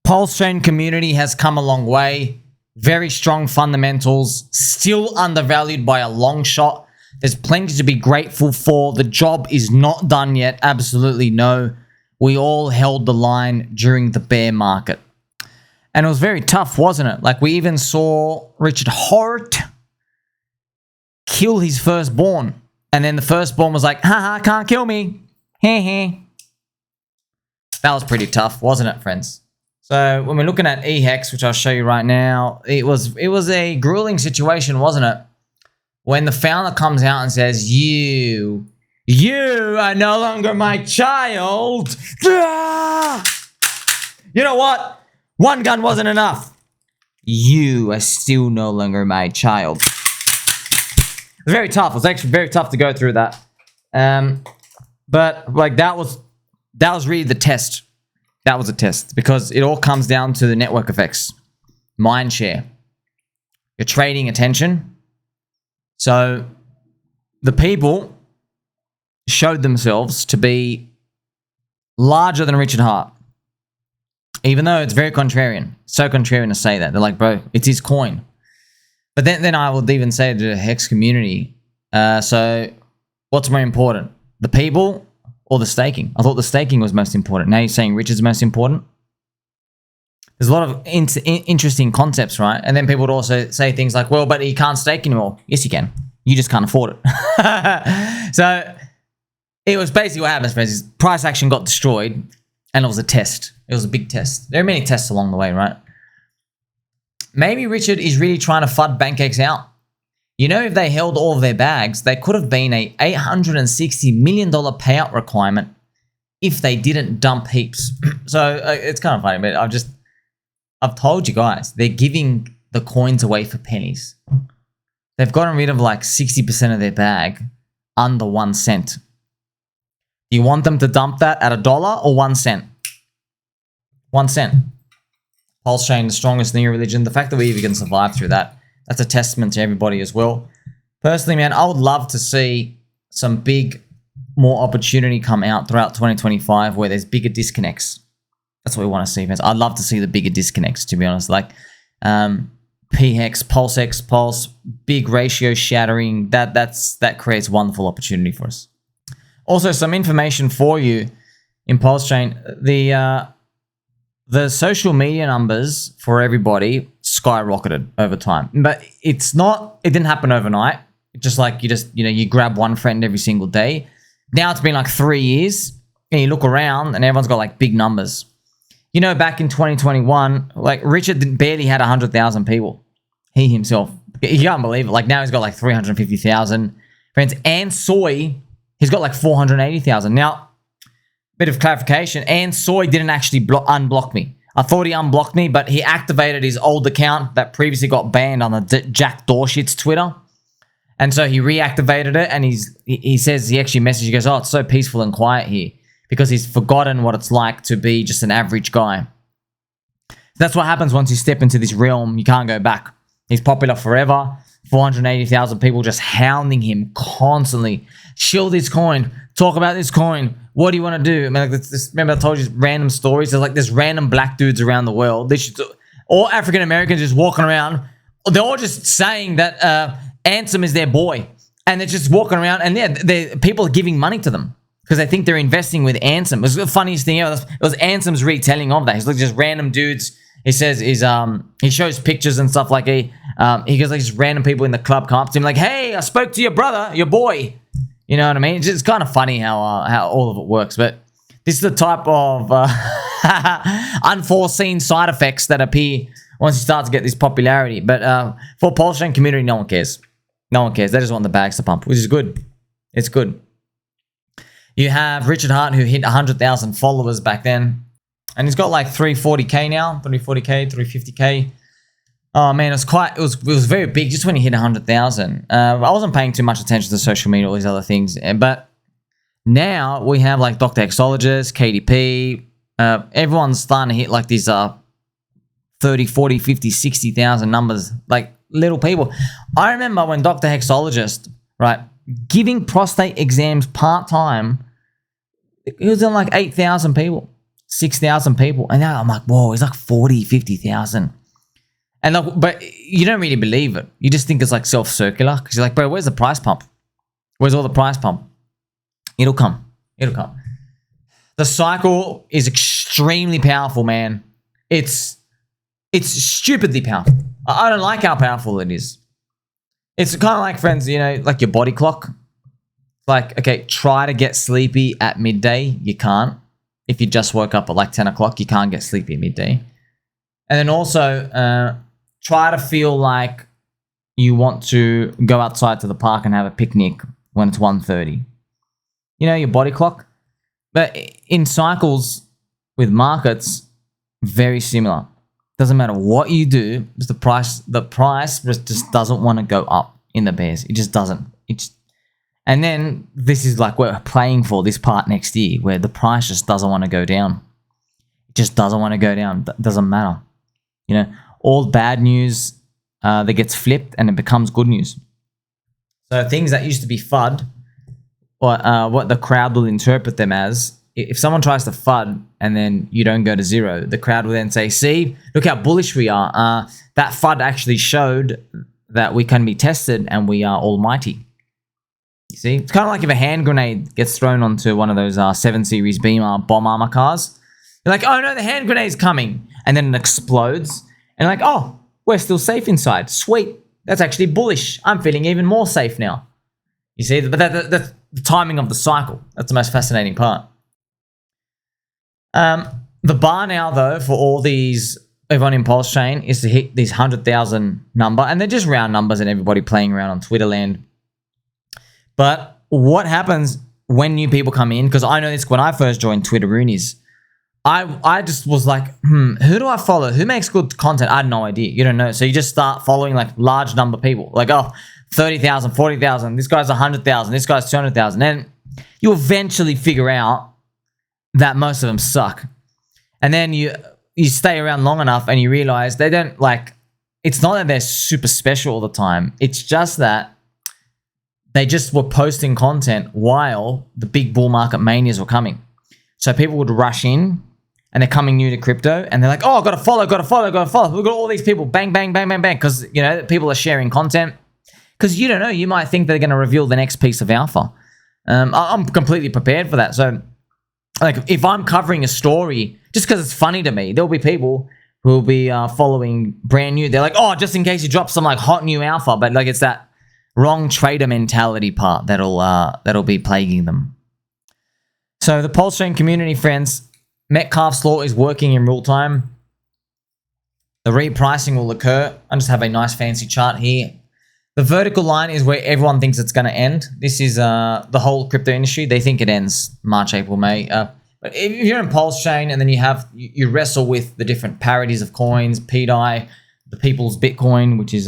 PulseChain community has come a long way. Very strong fundamentals, still undervalued by a long shot. There's plenty to be grateful for. The job is not done yet. Absolutely no. We all held the line during the bear market. And it was very tough, wasn't it? Like, we even saw Richard Hart kill his firstborn. And then the firstborn was like, haha, can't kill me. Heh heh. That was pretty tough, wasn't it, friends? So when we're looking at eHEX, which I'll show you right now, it was a grueling situation, wasn't it? When the founder comes out and says, you are no longer my child. Ah! You know what? One gun wasn't enough. You are still no longer my child. It was very tough. It was actually very tough to go through that. But like that was really the test. That was a test because it all comes down to the network effects, mind share. You're trading attention. So the people showed themselves to be larger than Richard Hart, even though it's very contrarian. So contrarian to say that. They're like, bro, it's his coin. But then I would even say to the HEX community, so what's more important, the people or the staking? I thought the staking was most important. Now you're saying Richard's most important? There's a lot of interesting concepts, right? And then people would also say things like, well, but he can't stake anymore. Yes, you can. You just can't afford it. So it was basically what happened, friends, is price action got destroyed and it was a test. It was a big test. There are many tests along the way, right? Maybe Richard is really trying to FUD BankX out. You know, if they held all of their bags, they could have been a $860 million payout requirement if they didn't dump heaps. So it's kind of funny, but I've told you guys, they're giving the coins away for pennies. They've gotten rid of like 60% of their bag under 1 cent. Do you want them to dump that at $1 or 1 cent? 1 cent. PulseChain, the strongest new religion. The fact that we even can survive through that, that's a testament to everybody as well. Personally, man, I would love to see some big, more opportunity come out throughout 2025 where there's bigger disconnects. That's what we want to see, fans. I'd love to see the bigger disconnects, to be honest. Like PHEX, PulseX, Pulse, big ratio shattering. That creates wonderful opportunity for us. Also, some information for you in PulseChain. The social media numbers for everybody skyrocketed over time, but it didn't happen overnight. Just like you grab one friend every single day. Now it's been like 3 years and you look around and everyone's got like big numbers. You know, back in 2021, like Richard barely had 100,000 people. He himself, you can't believe it. Like now he's got like 350,000 friends. And Soy, he's got like 480,000. Now, bit of clarification, and Soy didn't actually unblock me. I thought he unblocked me, but he activated his old account that previously got banned on the Jack Dorshit's Twitter. And so he reactivated it, and he says, he actually messaged, he goes, oh, it's so peaceful and quiet here, because he's forgotten what it's like to be just an average guy. That's what happens once you step into this realm. You can't go back. He's popular forever. 480,000 people just hounding him constantly. Shield this coin. Talk about this coin. What do you want to do? I mean, like remember I told you random stories? There's like this random black dudes around the world. All African Americans just walking around. They're all just saying that Ansem is their boy. And they're just walking around. And people are giving money to them because they think they're investing with Ansem. It was the funniest thing ever. It was Ansem's retelling of that. He's like just random dudes. He says he shows pictures and stuff like he goes like just random people in the club come up to him like, hey, I spoke to your brother, your boy. You know what I mean? It's just kind of funny how all of it works. But this is the type of unforeseen side effects that appear once you start to get this popularity. But for PulseChain community, no one cares. No one cares. They just want the bags to pump, which is good. It's good. You have Richard Hart, who hit 100,000 followers back then. And he's got like 340K now, 340K, 350K. Oh man, it was very big just when he hit 100,000. I wasn't paying too much attention to social media, all these other things. But now we have like Dr. Exologist, KDP. Everyone's starting to hit like these 30, 40, 50, 60,000 numbers, like little people. I remember when Dr. Hexologist, right, giving prostate exams part-time, it was in like 8,000 people. 6,000 people. And now I'm like, whoa, it's like 40, 50,000. And like, but you don't really believe it. You just think it's like self-circular. Because you're like, bro, where's the price pump? Where's all the price pump? It'll come. It'll come. The cycle is extremely powerful, man. It's stupidly powerful. I don't like how powerful it is. It's kind of like, friends, you know, like your body clock. Like, okay, try to get sleepy at midday. You can't. If you just woke up at like 10 o'clock, you can't get sleepy at midday. And then also, try to feel like you want to go outside to the park and have a picnic when it's 1:30. You know, your body clock. But in cycles with markets, very similar. Doesn't matter what you do, the price just doesn't want to go up in the bears. It just doesn't. And then this is like we're playing for this part next year where the price just doesn't want to go down. It just doesn't want to go down. Doesn't matter. You know, all bad news that gets flipped and it becomes good news. So things that used to be FUD, or what the crowd will interpret them as, if someone tries to FUD and then you don't go to zero, the crowd will then say, see, look how bullish we are. That FUD actually showed that we can be tested and we are almighty. You see? It's kind of like if a hand grenade gets thrown onto one of those 7 Series Beamer bomb armor cars. You're like, oh no, the hand grenade's coming. And then it explodes. And like, oh, we're still safe inside. Sweet. That's actually bullish. I'm feeling even more safe now. You see? But that's the timing of the cycle. That's the most fascinating part. The bar now, though, for all these, everyone in PulseChain, is to hit these 100,000 number. And they're just round numbers and everybody playing around on Twitter land. But what happens when new people come in? Because I know this when I first joined Twitter Roonies. I just was like, who do I follow? Who makes good content? I had no idea. You don't know. So you just start following like large number of people. Like, oh, 30,000, 40,000. This guy's 100,000. This guy's 200,000. And you eventually figure out that most of them suck. And then you stay around long enough and you realize they don't like, it's not that they're super special all the time. It's just that they just were posting content while the big bull market manias were coming. So people would rush in and they're coming new to crypto and they're like, oh, got to follow. We've got all these people, bang, bang, bang, bang, bang. Because, you know, people are sharing content. Because you don't know, you might think they're going to reveal the next piece of alpha. I'm completely prepared for that. So, like, if I'm covering a story, just because it's funny to me, there'll be people who will be following brand new. They're like, oh, just in case you drop some like hot new alpha. But like, it's that wrong trader mentality part that'll be plaguing them. So the PulseChain community, friends, Metcalfe's law is working in real time. The repricing will occur. I just have a nice fancy chart here. The vertical line is where everyone thinks it's going to end. This is the whole crypto industry. They think it ends March, April, May. But if you're in PulseChain and then you wrestle with the different parodies of coins, PDI, the People's Bitcoin, which is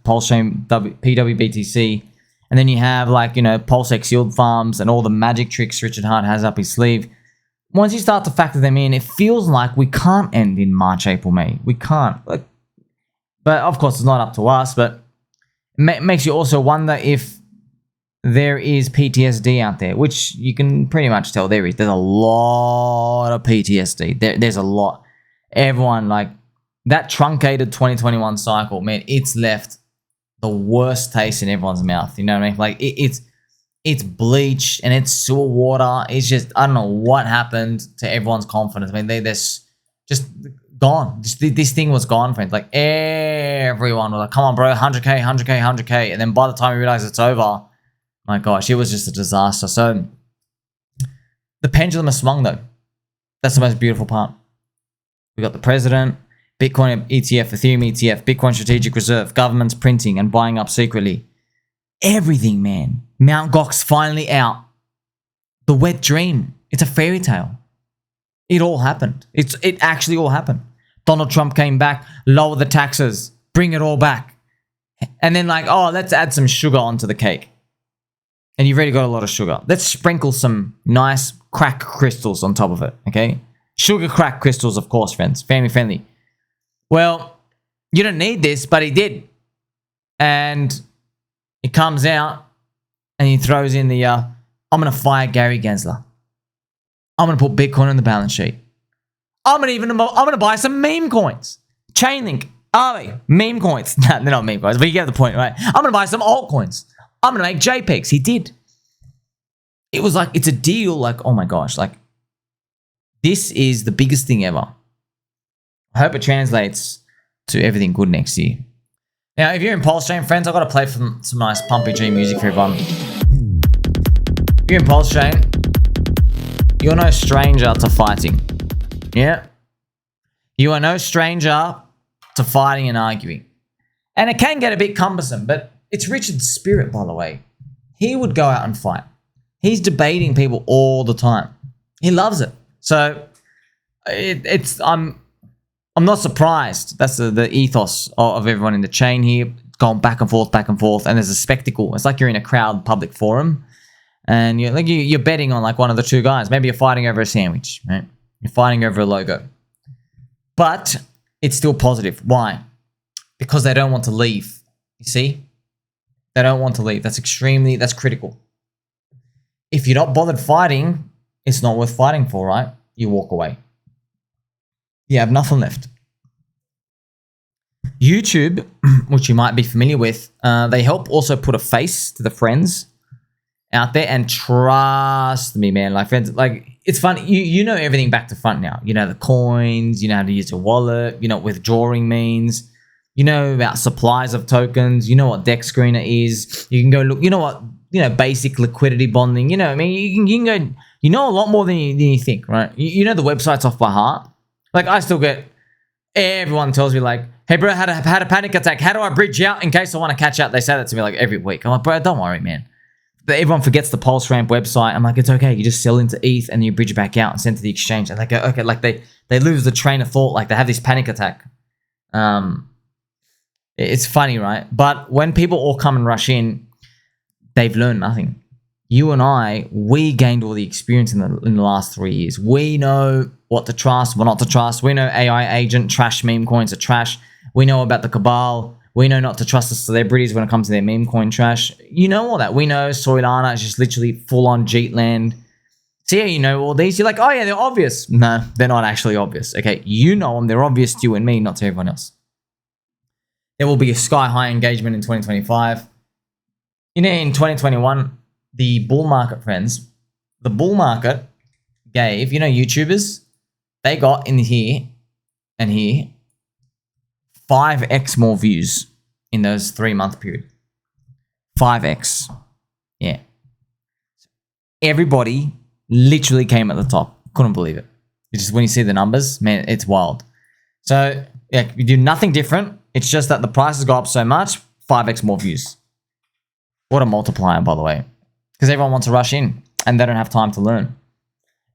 PulseChain PWBTC, and then you have like, you know, PulseX yield farms and all the magic tricks Richard Hart has up his sleeve. Once you start to factor them in, it feels like we can't end in March, April, May. We can't. Like, but of course, it's not up to us, but it makes you also wonder if there is PTSD out there, which you can pretty much tell there is. There's a lot of PTSD. There's a lot. Everyone, like, that truncated 2021 cycle, man, it's left the worst taste in everyone's mouth. You know what I mean? Like, it's bleach and it's sewer water. It's just, I don't know what happened to everyone's confidence. I mean, they're just gone. This thing was gone, friends. Like, everyone was like, come on, bro, 100K, 100K, 100K. And then by the time you realize it's over, my gosh, it was just a disaster. So the pendulum has swung, though. That's the most beautiful part. We got the president, Bitcoin ETF, Ethereum ETF, Bitcoin Strategic Reserve, governments printing and buying up secretly. Everything, man. Mt. Gox finally out. The wet dream. It's a fairy tale. It all happened. It actually all happened. Donald Trump came back, lower the taxes, bring it all back. And then like, oh, let's add some sugar onto the cake. And you've already got a lot of sugar. Let's sprinkle some nice crack crystals on top of it, okay? Sugar crack crystals, of course, friends. Family friendly. Well, you don't need this, but he did. And he comes out and he throws in the, I'm going to fire Gary Gensler. I'm going to put Bitcoin on the balance sheet. I'm going to buy some meme coins. Chainlink, Aave, meme coins. No, they're not meme coins, but you get the point, right? I'm going to buy some altcoins. I'm going to make JPEGs. He did. It was like, it's a deal. Like, oh my gosh, like this is the biggest thing ever. I hope it translates to everything good next year. Now, if you're in PulseChain, friends, I've got to play some nice Pumpy G music for everyone. If you're in PulseChain, you're no stranger to fighting. Yeah? You are no stranger to fighting and arguing. And it can get a bit cumbersome, but it's Richard's spirit, by the way. He would go out and fight. He's debating people all the time. He loves it. So I'm not surprised. That's the ethos of everyone in the chain here, going back and forth, and there's a spectacle. It's like you're in a crowd public forum, and you're betting on like one of the two guys. Maybe you're fighting over a sandwich, right? You're fighting over a logo. But it's still positive. Why? Because they don't want to leave. You see? They don't want to leave. That's critical. If you're not bothered fighting, it's not worth fighting for, right? You walk away. You have nothing left. YouTube, which you might be familiar with, they help also put a face to the friends out there, and trust me, man, like friends, like it's fun. You know everything back to front now. You know the coins, you know how to use your wallet, you know what withdrawing means, you know about supplies of tokens, you know what DEX screener is. You can go look, you know what, basic liquidity bonding, you know, I mean, you can go, you know a lot more than you think, right? You know the websites off by heart. Like I still get, everyone tells me like, hey bro, had a panic attack. How do I bridge out in case I want to catch out? They say that to me like every week. I'm like, bro, don't worry, man. But everyone forgets the Pulse Ramp website. I'm like, it's okay. You just sell into ETH and you bridge back out and send to the exchange. And they go, okay, like they lose the train of thought. Like they have this panic attack. It's funny, right? But when people all come and rush in, they've learned nothing. You and I, we gained all the experience in the last 3 years. We know what to trust, what not to trust. We know AI agent, trash meme coins are trash. We know about the cabal. We know not to trust the celebrities when it comes to their meme coin trash. You know all that. We know Solana is just literally full-on Jeetland. See how you know all these? You're like, oh yeah, they're obvious. No, they're not actually obvious. Okay, you know them. They're obvious to you and me, not to everyone else. There will be a sky-high engagement in 2025. In 2021, the bull market, friends, the bull market gave, YouTubers, they got in here and here 5x more views in those 3-month period. 5x. Yeah. Everybody literally came at the top. Couldn't believe it. It's just when you see the numbers, man, it's wild. So, yeah, you do nothing different. It's just that the prices go up so much, 5x more views. What a multiplier, by the way. Because everyone wants to rush in and they don't have time to learn.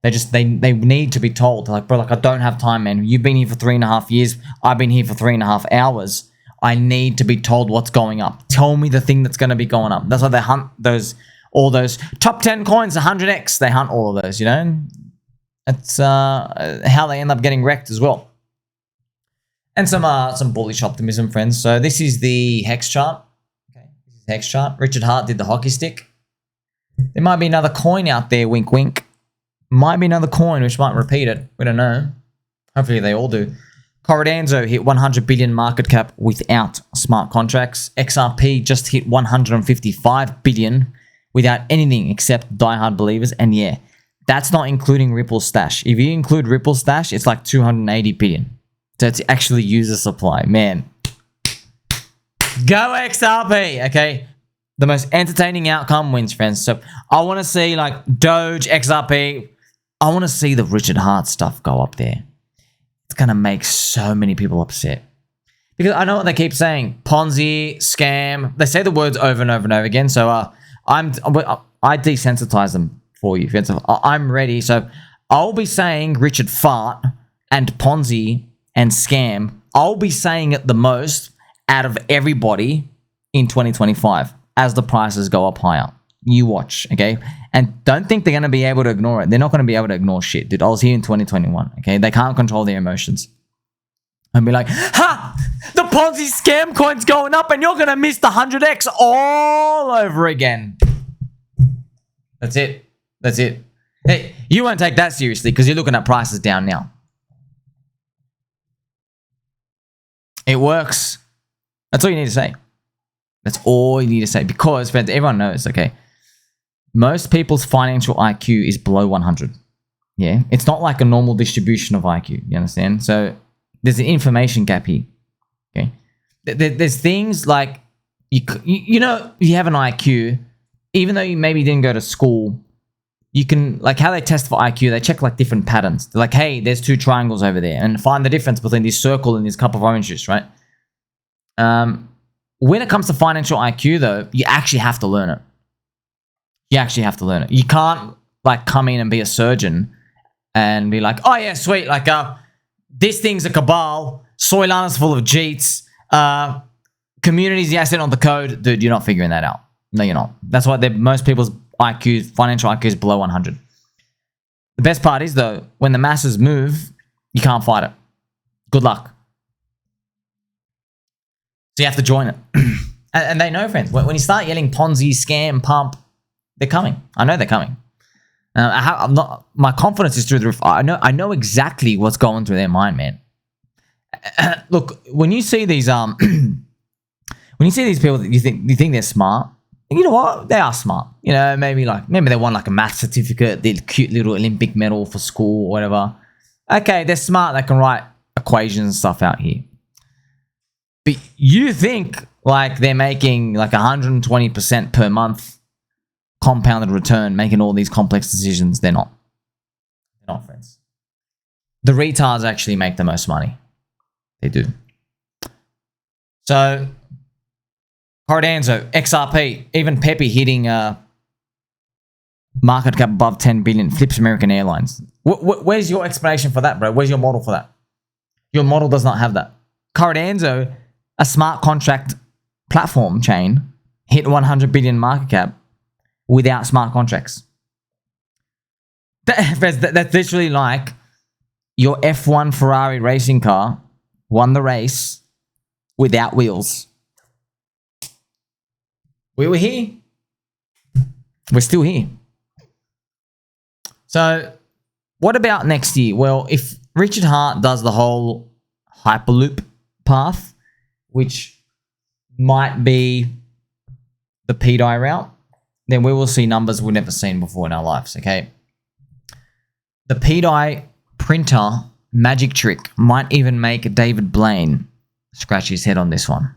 They need to be told. They're like, bro, like I don't have time, man. You've been here for 3.5 years. I've been here for 3.5 hours. I need to be told what's going up. Tell me the thing that's going to be going up. That's why they hunt all those top 10 coins, 100x. They hunt all of those, That's how they end up getting wrecked as well. And some bullish optimism, friends. So this is the HEX chart. Okay, this is HEX chart. Richard Hart did the hockey stick. There might be another coin out there, wink, wink. Might be another coin which might repeat it. We don't know. Hopefully they all do. Corridanzo hit 100 billion market cap without smart contracts. XRP just hit 155 billion without anything except diehard believers. And yeah, that's not including Ripple Stash. If you include Ripple Stash, it's like 280 billion. So it's actually user supply. Man. Go XRP, okay? The most entertaining outcome wins, friends. So I want to see like Doge, XRP. I want to see the Richard Hart stuff go up there. It's going to make so many people upset. Because I know what they keep saying. Ponzi, scam. They say the words over and over and over again. So I desensitize them for you. Friends. I'm ready. So I'll be saying Richard Fart and Ponzi and scam. I'll be saying it the most out of everybody in 2025 as the prices go up higher. You watch, okay? And don't think they're going to be able to ignore it. They're not going to be able to ignore shit, dude. I was here in 2021, okay? They can't control their emotions. And be like, ha! The Ponzi scam coin's going up and you're going to miss the 100x all over again. That's it. That's it. Hey, you won't take that seriously because you're looking at prices down now. It works. That's all you need to say. That's all you need to say. Because, friends, everyone knows, okay, most people's financial IQ is below 100. Yeah? It's not like a normal distribution of IQ. You understand? So, there's an information gap here. Okay? There's things like, you know, you have an IQ, even though you maybe didn't go to school, you can, like how they test for IQ, they check like different patterns. They're like, hey, there's 2 triangles over there, and find the difference between this circle and this cup of orange juice, right? When it comes to financial IQ, though, you actually have to learn it. You actually have to learn it. You can't like come in and be a surgeon and be like, oh yeah, sweet, like this thing's a cabal, Soilana's full of cheats, community's the asset on the code. Dude, you're not figuring that out. No, you're not. That's why most people's IQ, financial IQ is below 100. The best part is, though, when the masses move, you can't fight it. Good luck. So you have to join it. And they know, friends. When you start yelling Ponzi, scam, pump, they're coming. I know they're coming. My confidence is through the roof. I know exactly what's going through their mind, man. Look, when you see these when you see these people that you think they're smart, you know what? They are smart. You know, maybe they won like a math certificate, the cute little Olympic medal for school or whatever. Okay, they're smart. They can write equations and stuff out here. But you think like they're making like 120% per month compounded return, making all these complex decisions. They're not. They're not, friends. The retards actually make the most money. They do. So Cardano, XRP, even Pepe hitting market cap above 10 billion, flips American Airlines. Where's your explanation for that, bro? Where's your model for that? Your model does not have that. Cardano, a smart contract platform chain, hit 100 billion market cap without smart contracts. That's literally like your F1 Ferrari racing car won the race without wheels. We were here. We're still here. So, what about next year? Well, if Richard Hart does the whole Hyperloop path, which might be the PDI route, then we will see numbers we've never seen before in our lives, okay? The PDI printer magic trick might even make David Blaine scratch his head on this one.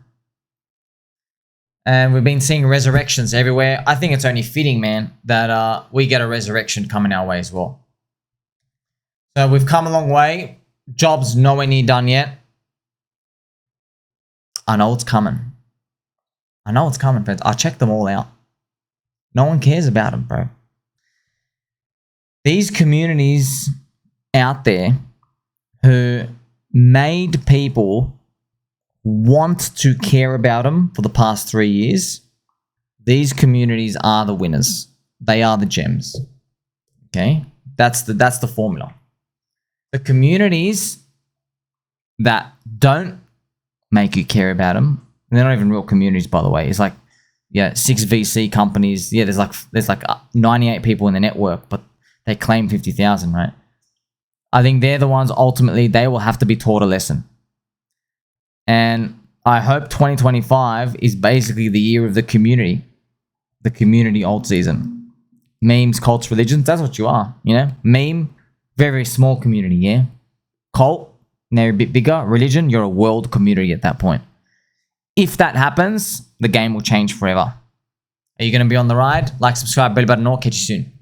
And we've been seeing resurrections everywhere. I think it's only fitting, man, that we get a resurrection coming our way as well. So we've come a long way. Job's nowhere near done yet. I know it's coming. I know it's coming, friends. I'll check them all out. No one cares about them, bro. These communities out there who made people want to care about them for the past 3 years, these communities are the winners. They are the gems. Okay? That's the formula. The communities that don't make you care about them, and they're not even real communities, by the way. It's like, yeah, 6 VC companies. Yeah, there's like 98 people in the network, but they claim 50,000, right? I think they're the ones ultimately, they will have to be taught a lesson. And I hope 2025 is basically the year of the community alt season. Memes, cults, religions, that's what you are, you know? Meme, very, very small community, yeah? Cult, they're a bit bigger. Religion, you're a world community at that point. If that happens, the game will change forever. Are you going to be on the ride? Like, subscribe, bell button, or catch you soon.